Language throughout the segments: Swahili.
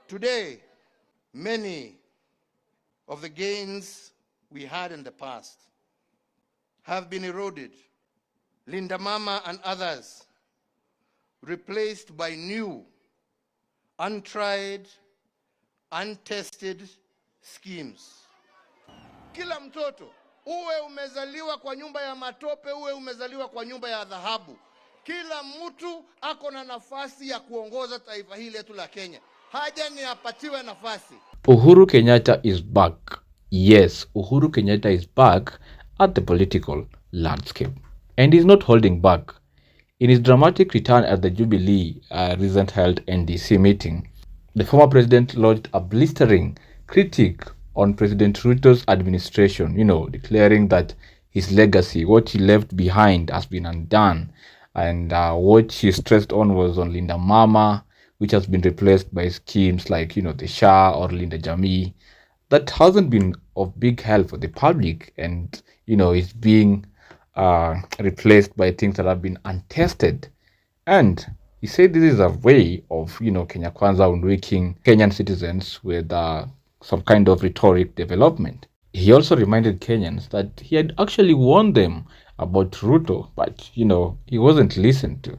Today, many of the gains we had in the past have been eroded. Linda Mama and others replaced by new, untried, untested schemes. Kila mtoto, uwe umezaliwa kwa nyumba ya matope, uwe umezaliwa kwa nyumba ya dhahabu, kila mtu ako na nafasi ya kuongoza taifa hili letu la Kenya. Haja ni apatiwe nafasi. Uhuru Kenyatta is back. Yes, Uhuru Kenyatta is back at the political landscape. And he's not holding back. In his dramatic return at the Jubilee recent held NDC meeting, the former president lodged a blistering critique on President Ruto's administration, declaring that his legacy, what he left behind, has been undone. And what he stressed on was on Linda Mama, which has been replaced by schemes like, the Shah or Linda Jamii. That hasn't been of big help for the public, and, it's being replaced by things that have been untested. And he said this is a way of, Kenya Kwanza hoodwinking Kenyan citizens with some kind of rhetoric development. He also reminded Kenyans that he had actually warned them about Ruto, but, he wasn't listened to.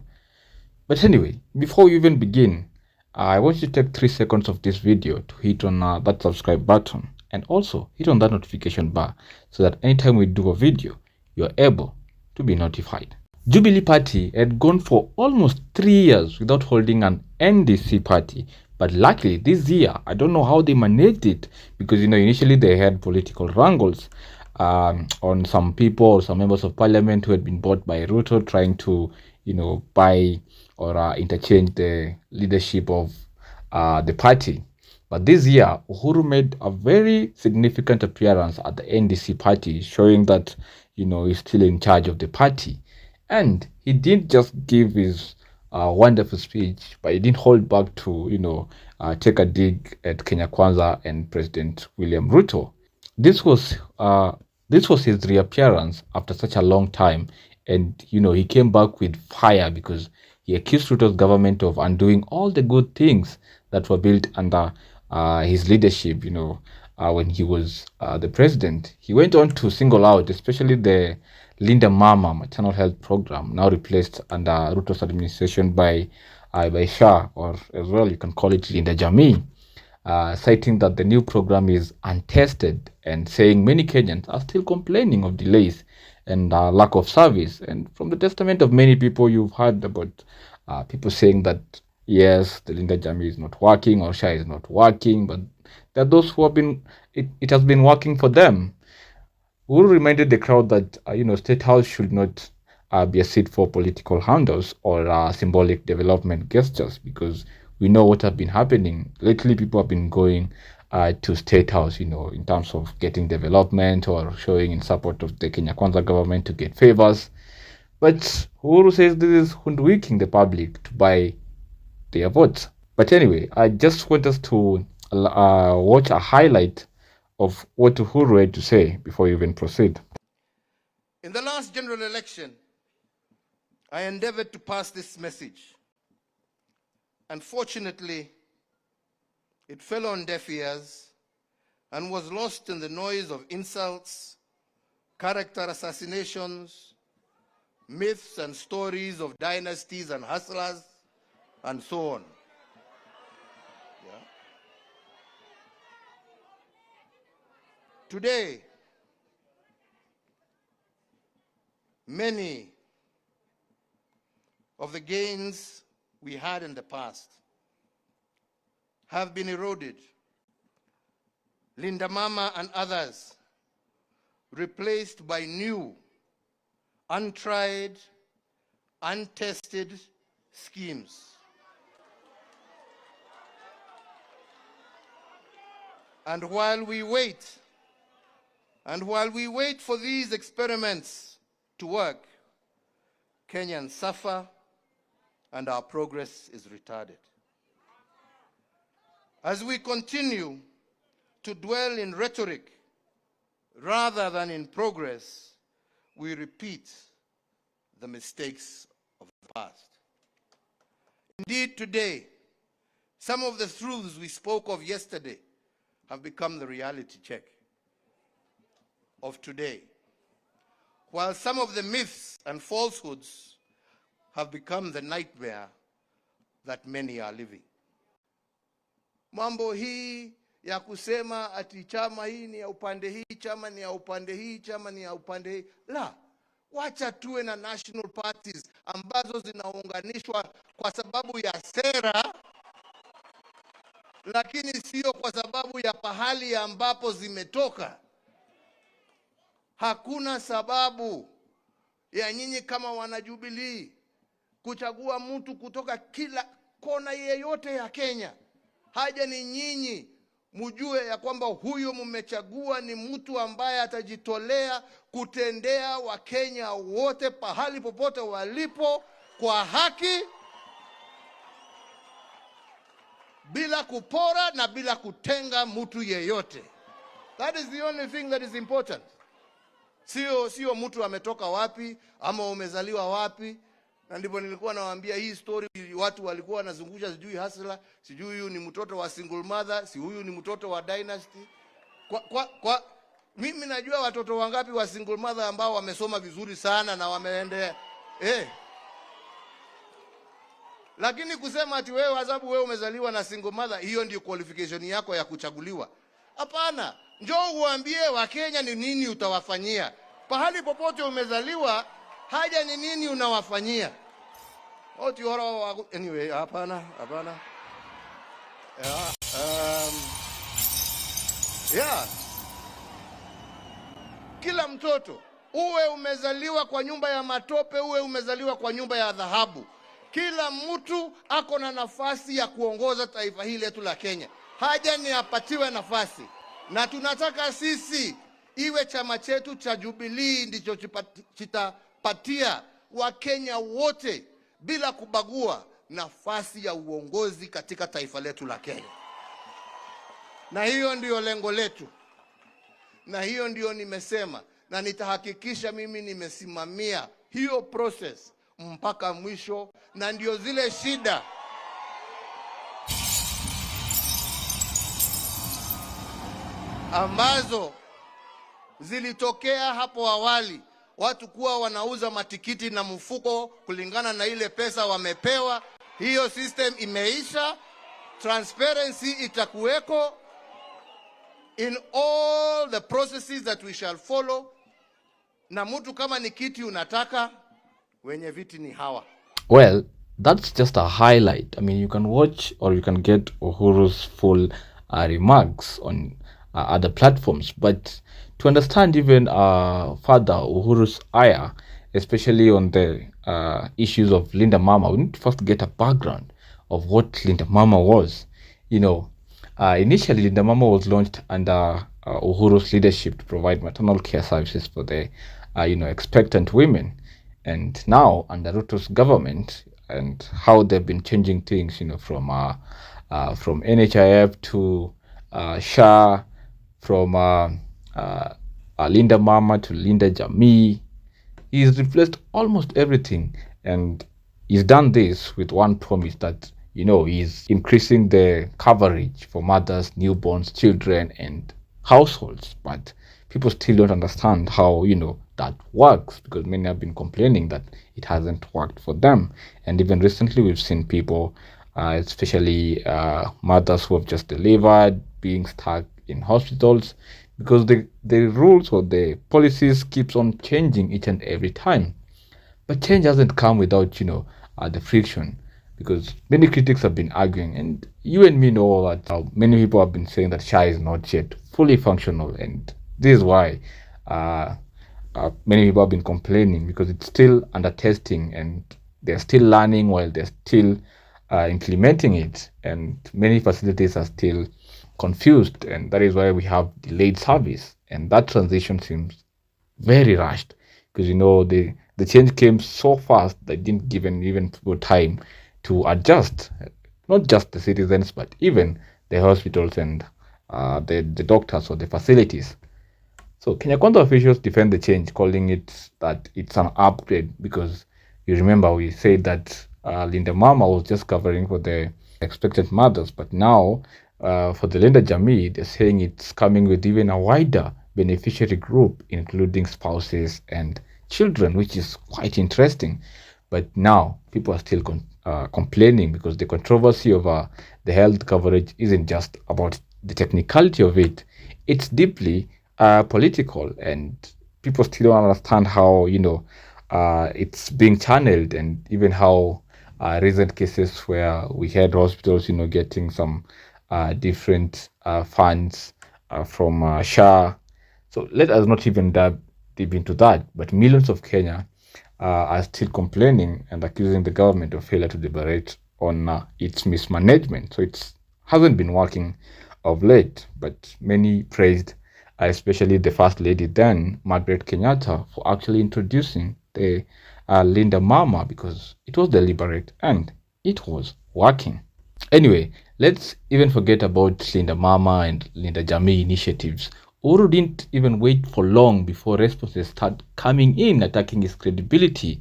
But anyway, before we even begin, I want you to take 3 seconds of this video to hit on that subscribe button and also hit on that notification bar so that anytime we do a video, you're able to be notified. Jubilee Party had gone for almost 3 years without holding an NDC party. But luckily this year, I don't know how they managed it, because, initially they had political wrangles on some people, some members of parliament who had been bought by Ruto, trying to, buy or interchange the leadership of the party. But this year, Uhuru made a very significant appearance at the NDC party, showing that, he's still in charge of the party. And he didn't just give his wonderful speech, but he didn't hold back to, take a dig at Kenya Kwanza and President William Ruto. This was his reappearance after such a long time. And, he came back with fire because he accused Ruto's government of undoing all the good things that were built under his leadership, when he was the president. He went on to single out, especially the Linda Mama maternal health program, now replaced under Ruto's administration by Shah, or as well you can call it Linda Jamii, citing that the new program is untested and saying many Kenyans are still complaining of delays and lack of service. And from the testament of many people, you've heard about people saying that, yes, the Linda Jamii is not working or Shah is not working, but there are those who have been, it has been working for them. Uhuru reminded the crowd that, State House should not be a seat for political handles or symbolic development gestures, because we know what has been happening. Lately, people have been going to State House, in terms of getting development or showing in support of the Kenya Kwanza government to get favors. But Uhuru says this is hoodwinking the public to buy their votes. But anyway, I just want us to watch a highlight of what Uhuru had to say before you even proceed. In the last general election, I endeavored to pass this message. Unfortunately, it fell on deaf ears and was lost in the noise of insults, character assassinations, myths and stories of dynasties and hustlers, and so on. Today, many of the gains we had in the past have been eroded. Linda Mama and others replaced by new, untried, untested schemes. And while we wait for these experiments to work, Kenyans suffer and our progress is retarded. As we continue to dwell in rhetoric rather than in progress, we repeat the mistakes of the past. Indeed, today, Some of the truths we spoke of yesterday have become the reality check of today, while some of the myths and falsehoods have become the nightmare that many are living. Mambo hii ya kusema ati chama hii ni ya upande hii, chama ni ya upande hii, chama ni ya upande hii. La, wacha tuwe na national parties ambazo zinaunganishwa kwa sababu ya sera, lakini sio kwa sababu ya pahali ambapo zimetoka. Hakuna sababu ya nyinyi kama wana Jubilee kuchagua mtu kutoka kila kona yeyote ya Kenya. Haja ni nyinyi mjue ya kwamba huyo mmechagua ni mtu ambaye atajitolea kutendea Wakenya wote pahali popote walipo kwa haki, bila kupora na bila kutenga mtu yeyote. That is the only thing that is important. Sio mtu ametoka wapi ama umezaliwa wapi. Na ndipo nilikuwa nawaambia hii story, watu walikuwa wanazungusha sijui hasla, sijui huyu ni mtoto wa single mother, si huyu ni mtoto wa dynasty. Mimi najua watoto wangapi wa single mother ambao wamesoma vizuri sana na wameendea. Lakini kusema ati wewe sababu wewe umezaliwa na single mother, hiyo ndio qualification yako ya kuchaguliwa. Hapana, njoo uambie Wakenya ni nini utawafanyia. Pahali popote umezaliwa, haja ni nini unawafanyia. Anyway, hapana. Kila mtoto, uwe umezaliwa kwa nyumba ya matope, uwe umezaliwa kwa nyumba ya dhahabu, kila mtu ako na nafasi ya kuongoza taifa hili letu la Kenya. Haja ni apatiwe nafasi. Na tunataka sisi iwe chama chetu cha Jubilee ndicho chitapatia Wakenya wote bila kubagua nafasi ya uongozi katika taifa letu la Kenya. Na hiyo ndio lengo letu. Na hiyo ndio nimesema, na nitahakikisha mimi nimesimamia hiyo process mpaka mwisho. Na ndio zile shida ambazo zilitokea hapo awali, watu kuwa wanauza matikiti na mfuko kulingana na ile pesa wamepewa. Hiyo system imeisha. Transparency itakuweko in all the processes that we shall follow. Na mtu kama ni kiti unataka, wenye viti ni hawa. Well, that's just a highlight. I mean, you can watch or you can get Uhuru's full remarks on other platforms. But to understand even further Uhuru's ire, especially on the issues of Linda Mama, we need to first get a background of what Linda Mama was. You know, initially Linda Mama was launched under Uhuru's leadership to provide maternal care services for the expectant women. And now under Ruto's government and how they've been changing things, from NHIF to SHA, from Linda Mama to Linda Jamii. He's replaced almost everything, and he's done this with one promise that, he's increasing the coverage for mothers, newborns, children, and households. But people still don't understand how, that works, because many have been complaining that it hasn't worked for them. And even recently, we've seen people, especially mothers who have just delivered, being stuck in hospitals because the rules or the policies keeps on changing each and every time. But change doesn't come without, the friction, because many critics have been arguing, and you and me know that many people have been saying that SHA is not yet fully functional, and this is why many people have been complaining, because it's still under testing and they're still learning while they're still implementing it, and many facilities are still confused, and that is why we have delayed service. And that transition seems very rushed, because the change came so fast that didn't give even people time to adjust, not just the citizens but even the hospitals and the doctors or the facilities. So Kenya Kwanza officials defend the change, calling it that it's an upgrade, because you remember we said that Linda Mama was just covering for the expectant mothers. But now, for the Linda Jamii, they're saying it's coming with even a wider beneficiary group, including spouses and children, which is quite interesting. But now people are still complaining because the controversy over the health coverage isn't just about the technicality of it. It's deeply political, and people still don't understand how, it's being channeled, and even how recent cases where we had hospitals, getting some different funds from SHA. So let us not even dive deep into that, but millions of Kenya are still complaining and accusing the government of failure to deliberate on its mismanagement. So it hasn't been working of late, but many praised, especially the First Lady then, Margaret Kenyatta, for actually introducing the Linda Mama, because it was deliberate and it was working. Anyway, let's even forget about Linda Mama and Linda Jamii initiatives. Uhuru didn't even wait for long before responses started coming in, attacking his credibility.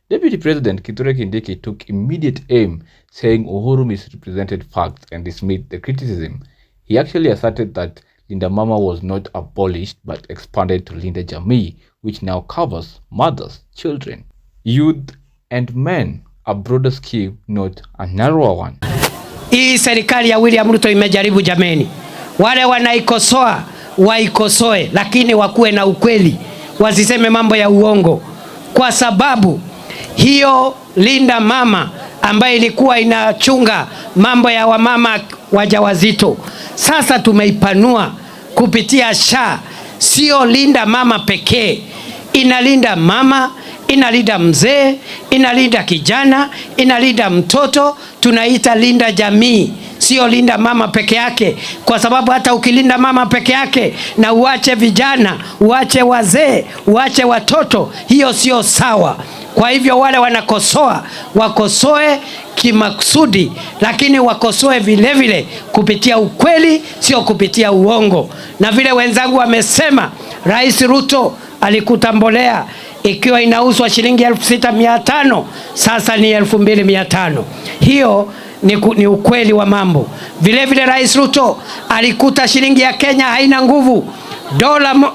Deputy President Kindiki took immediate aim, saying Uhuru misrepresented facts and dismissed the criticism. He actually asserted that Linda Mama was not abolished but expanded to Linda Jamii, which now covers mothers, children, youth and men, a broader scheme, not a narrower one. Hii serikali ya William Ruto imejaribu jameni. Wale wanaikosoa waikosoe, lakini wakuwe na ukweli, wasiseme mambo ya uongo, kwa sababu hiyo Linda Mama ambaye ilikuwa inachunga mambo ya wamama wajawazito, sasa tumeipanua kupitia SHA. Sio Linda Mama pekee, inalinda mama, inalinda mzee, inalinda kijana, inalinda mtoto. Tunaita Linda Jamii, sio Linda Mama peke yake, kwa sababu hata ukilinda mama peke yake na uache vijana, uache wazee, uache watoto, hiyo sio sawa. Kwa hivyo wale wanakosoa, wakosoe kimakusudi, lakini wakosoe vile vile kupitia ukweli, sio kupitia uongo. Na vile wenzangu wamesema, Rais Ruto alikuta mbolea ikiwa inauzwa shilingi 6,500, sasa ni 2,500. Hiyo ni ukweli wa mambo. Vile vile Rais Ruto alikuta shilingi ya Kenya haina nguvu.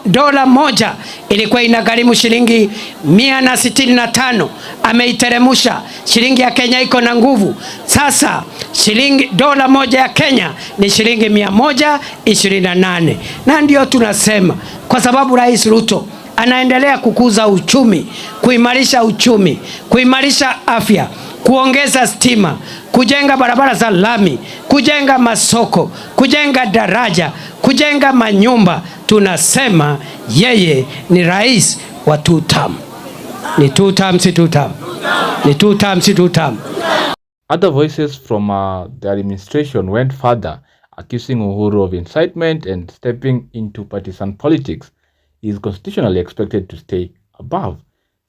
Dola moja ilikuwa inagharimu shilingi 165, ameiteremusha. Shilingi ya Kenya iko na nguvu. Sasa dola moja ya Kenya ni shilingi 128. Na ndio tunasema, kwa sababu Rais Ruto anaendelea kukuza uchumi, kuimarisha uchumi, kuimarisha afya, kuongeza stima, kujenga barabara za lami, kujenga masoko, kujenga daraja, kujenga manyumba. Tunasema yeye ni rais wa 2 term. Ni 2 term, si 2 term. Ni 2 term, si 2 term. Other voices from the administration went further, accusing Uhuru of incitement and stepping into partisan politics. He is constitutionally expected to stay above.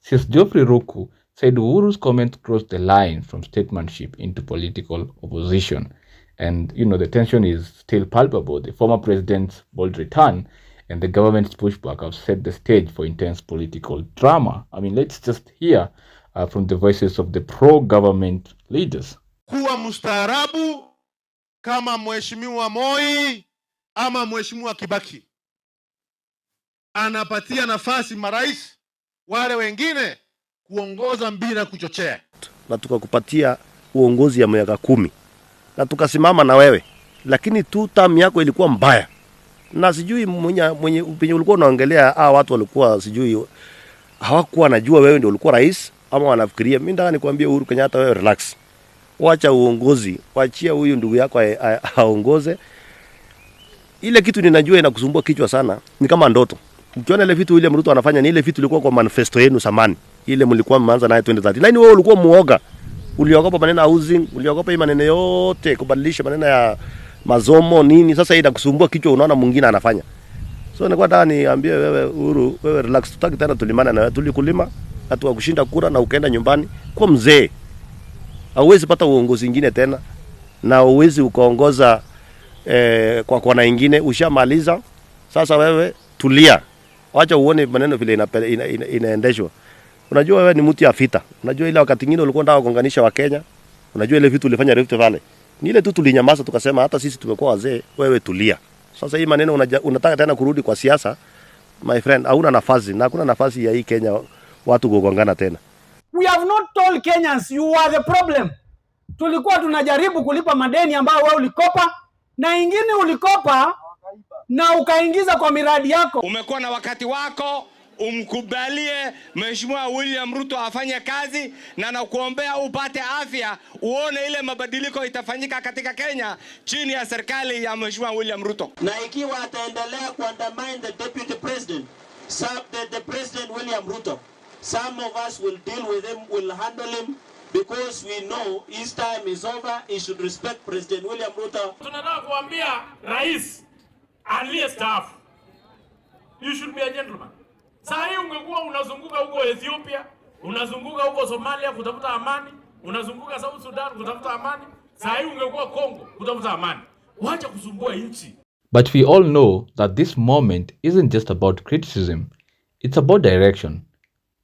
Since Geoffrey Ruku said Uhuru's comments crossed the line from statesmanship into political opposition. And, the tension is still palpable. The former president's bold return and the government's pushback have set the stage for intense political drama. I mean, let's just hear from the voices of the pro-government leaders. Kuwa mustaarabu kama Mheshimiwa Moi ama Mheshimiwa Kibaki. Anapatia nafasi marais wale wengine kuongoza bila kuchochea. Na tukakupatia uongozi ya miaka 10. Na tukasimama na wewe. Lakini 2 term yako ilikuwa mbaya. Na sijui mwenye ulikuwa unaongelea watu walikuwa sijui hawakuwa najua wewe ndio ulikuwa rais ama wanafikiria. Mimi nataka nikwambie Uhuru Kenyatta, wewe relax. Wacha uongozi, waachia huyu ndugu yako aongoze. Ile kitu ninajua inakusumbua kichwa sana, ni kama ndoto. Ukiona ile vitu William Ruto anafanya ni ile vitu ilikuwa kwa manifesto yenu zamani. Ile mlikuwa mmeanza naye 2030. Lakini wewe ulikuwa muoga. Uliogopa maneno ya housing, uliogopa hii maneno yote, kubadilisha maneno ya masomo nini. Sasa inakusumbua kichwa, unaona mwingine anafanya. So nilikuwa nataka niambie wewe Uhuru, wewe relax, tutaki tena tulimana na wewe. Tulikulima, hatu kushinda kura na ukaenda nyumbani kwa mzee. Hauwezi pata uongozi mwingine tena na uwezi ukaongoza kwa kona nyingine, ushamaliza. Sasa wewe tulia. Acha uone maneno vile inaendeshwa. Unajua wewe ni mtu ya vita. Unajua ile wakati mwingine ulikuwa unataka kuunganisha wa Kenya. Unajua ile vitu ulifanya Rift Valley. Ni ile tu tulinyamaza tukasema hata sisi tumekuwa wazee, wewe tulia. Sasa hii maneno unataka tena kurudi kwa siasa, my friend, hauna nafasi na hakuna nafasi ya hii Kenya watu kugongana tena. We have not told Kenyans you are the problem. Tulikuwa tunajaribu kulipa madeni ambayo wewe ulikopa na ingine ulikopa na ukaingiza kwa miradi yako. Umekuwa na wakati wako, umkubalie Mheshimiwa William Ruto afanye kazi, na nakuombea upate afya, uone ile mabadiliko itafanyika katika Kenya chini ya serikali ya Mheshimiwa William Ruto. Na ikiwa ataendelea kuandamine the deputy president, the president William Ruto, some of us will deal with him, will handle him, because we know his time is over. He should respect President William Ruto. Tunataka kuambia rais aliyestaafu, you should be a gentleman. Saa hii ungekuwa unazunguka huko Ethiopia, unazunguka huko Somalia kutafuta amani, unazunguka South Sudan kutafuta amani. Saa hii ungekuwa Kongo kutafuta amani. Wacha kusumbua nchi. But we all know that this moment isn't just about criticism, it's about direction.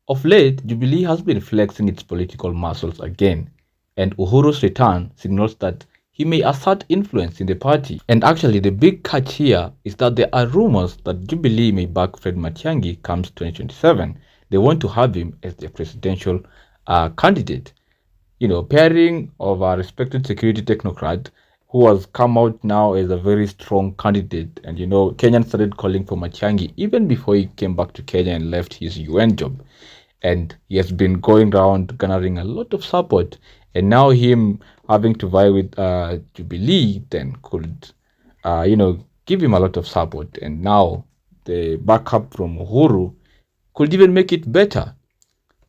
Of late, Jubilee has been flexing its political muscles again, and Uhuru's return signals that he may assert influence in the party. And actually, the big catch here is that there are rumors that Jubilee may back Fred Matiang'I comes 2027. They want to have him as their presidential candidate. You know, pairing of a respected security technocrat who has come out now as a very strong candidate. And you know, Kenyans started calling for Matiang'I even before he came back to Kenya and left his UN job. And he has been going around garnering a lot of support. And now him having to vie with Jubilee then could, you know, give him a lot of support. And now the backup from Uhuru could even make it better.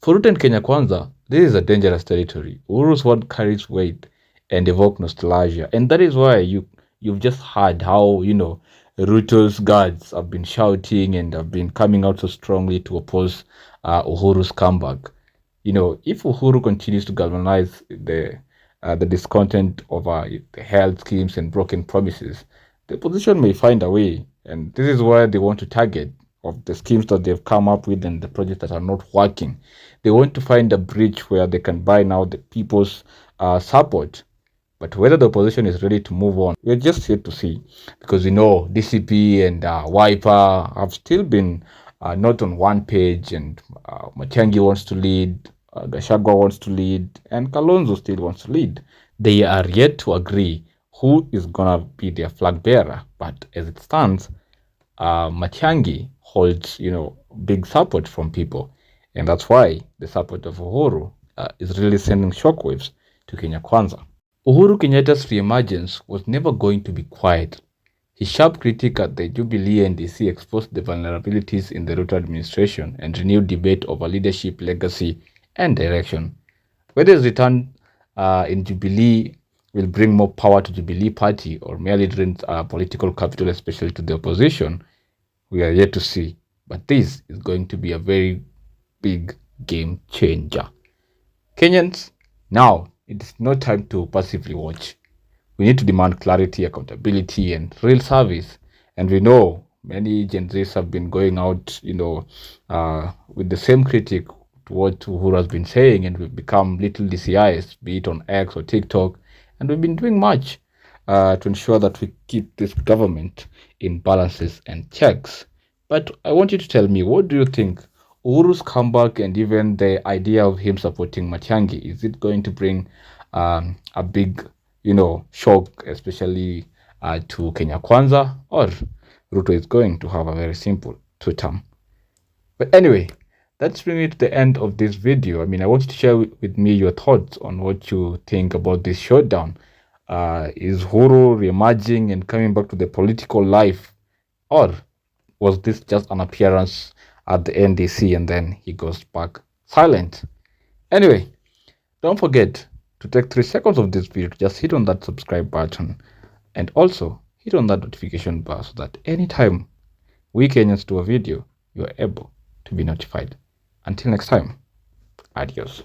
For Ruto and Kenya Kwanza, this is a dangerous territory. Uhuru's word carries weight and evoke nostalgia. And that is why you've just heard how, you know, Ruto's guards have been shouting and have been coming out so strongly to oppose Uhuru's comeback. You know, if Uhuru continues to galvanize the discontent over the health schemes and broken promises, the opposition may find a way. And this is where they want to target of the schemes that they've come up with and the projects that are not working. They want to find a bridge where they can buy now the people's support. But whether the opposition is ready to move on, we're just here to see. Because we know DCP and Wiper have still been not on one page, and Matiang'I wants to lead, Gachagua wants to lead, and Kalonzo still wants to lead. They are yet to agree who is going to be their flag bearer. But as it stands, Matiang'I holds, you know, big support from people. And that's why the support of Uhuru is really sending shockwaves to Kenya Kwanza. Uhuru Kenyatta's reemergence was never going to be quiet. His sharp critique at the Jubilee NDC exposed the vulnerabilities in the Ruto administration and renewed debate over leadership, legacy, and direction. Whether his return in Jubilee will bring more power to Jubilee party or merely drain political capital, especially to the opposition, we are yet to see. But this is going to be a very big game changer. Kenyans, now it is no time to passively watch. We need to demand clarity, accountability, and real service. And we know many Gen Zs have been going out, you know, with the same critique to what Uhuru has been saying, and we've become little DCIs, be it on X or TikTok, and we've been doing much to ensure that we keep this government in balances and checks. But I want you to tell me, what do you think? Uhuru's comeback and even the idea of him supporting Matiang'I, is it going to bring a big, you know, shock, especially to Kenya Kwanza, or Ruto is going to have a very simple two-term? But anyway, that's bringing it to the end of this video. I mean, I want you to share with me your thoughts on what you think about this showdown. Is Uhuru re-emerging and coming back to the political life, or was this just an appearance at the NDC and then he goes back silent? Anyway, don't forget to take 3 seconds of this video to just hit on that subscribe button and also hit on that notification bar so that anytime we Kenyans do a video, you are able to be notified. Until next time, adios.